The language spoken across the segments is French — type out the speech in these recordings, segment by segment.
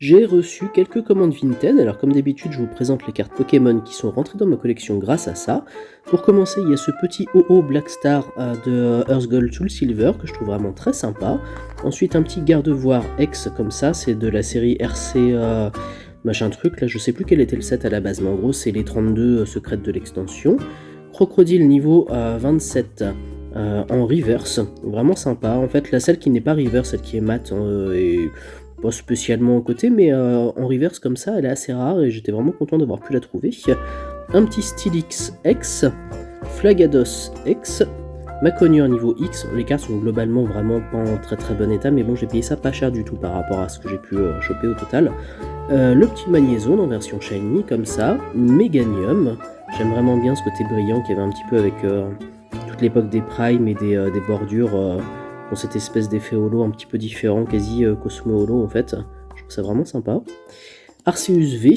J'ai reçu quelques commandes Vinted. Alors comme d'habitude, je vous présente les cartes Pokémon qui sont rentrées dans ma collection grâce à ça. Pour commencer, il y a ce petit OO Black Star de Earth Gold Soul Silver que je trouve vraiment très sympa. Ensuite, un petit Gardevoir X comme ça, c'est de la série RC machin truc. Là, je sais plus quel était le set à la base, mais en gros, c'est les 32 secrètes de l'extension. Crocodile niveau 27 en reverse, vraiment sympa. En fait, celle qui n'est pas reverse, celle qui est mat, est pas spécialement au côté, mais en reverse comme ça, elle est assez rare et j'étais vraiment content d'avoir pu la trouver. Un petit Steelix X, Flagados X, Maconier niveau X. Les cartes sont globalement vraiment pas en très très bon état, mais bon, j'ai payé ça pas cher du tout par rapport à ce que j'ai pu choper au total. Le petit Magnézone en version shiny, comme ça, Méganium. J'aime vraiment bien ce côté brillant qu'il y avait un petit peu avec toute l'époque des primes et des bordures pour cette espèce d'effet holo un petit peu différent, quasi Cosmo Holo en fait. Je trouve ça vraiment sympa. Arceus V,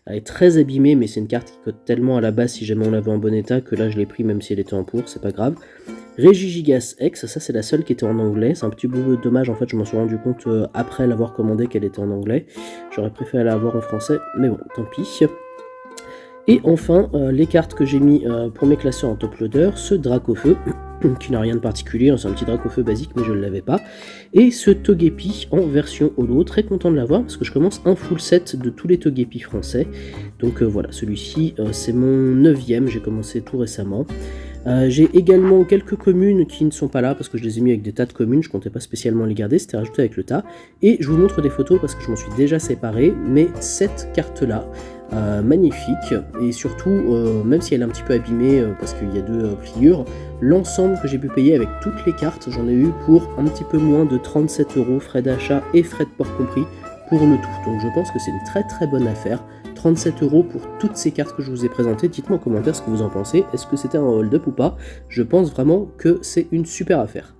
elle est très abîmée, mais c'est une carte qui cote tellement à la base si jamais on l'avait en bon état que là je l'ai pris même si elle était en pour, c'est pas grave. Regigigas X, ça c'est la seule qui était en anglais, c'est un petit peu dommage en fait, je m'en suis rendu compte après l'avoir commandé qu'elle était en anglais. J'aurais préféré l'avoir en français, mais bon, tant pis. Et enfin, les cartes que j'ai mis pour mes classeurs en top loader, ce Dracofeu, qui n'a rien de particulier, c'est un petit Dracofeu basique, mais je ne l'avais pas, et ce Togepi en version holo, très content de l'avoir, parce que je commence un full set de tous les Togepi français, donc voilà, celui-ci c'est mon 9ème, j'ai commencé tout récemment. J'ai également quelques communes qui ne sont pas là parce que je les ai mis avec des tas de communes, je comptais pas spécialement les garder, c'était rajouté avec le tas. Et je vous montre des photos parce que je m'en suis déjà séparé, mais cette carte-là, magnifique, et surtout, même si elle est un petit peu abîmée parce qu'il y a deux pliures, l'ensemble que j'ai pu payer avec toutes les cartes, j'en ai eu pour un petit peu moins de 37 €, frais d'achat et frais de port compris pour le tout. Donc je pense que c'est une très très bonne affaire. 37 € pour toutes ces cartes que je vous ai présentées. Dites-moi en commentaire ce que vous en pensez. Est-ce que c'était un hold-up ou pas? Je pense vraiment que c'est une super affaire.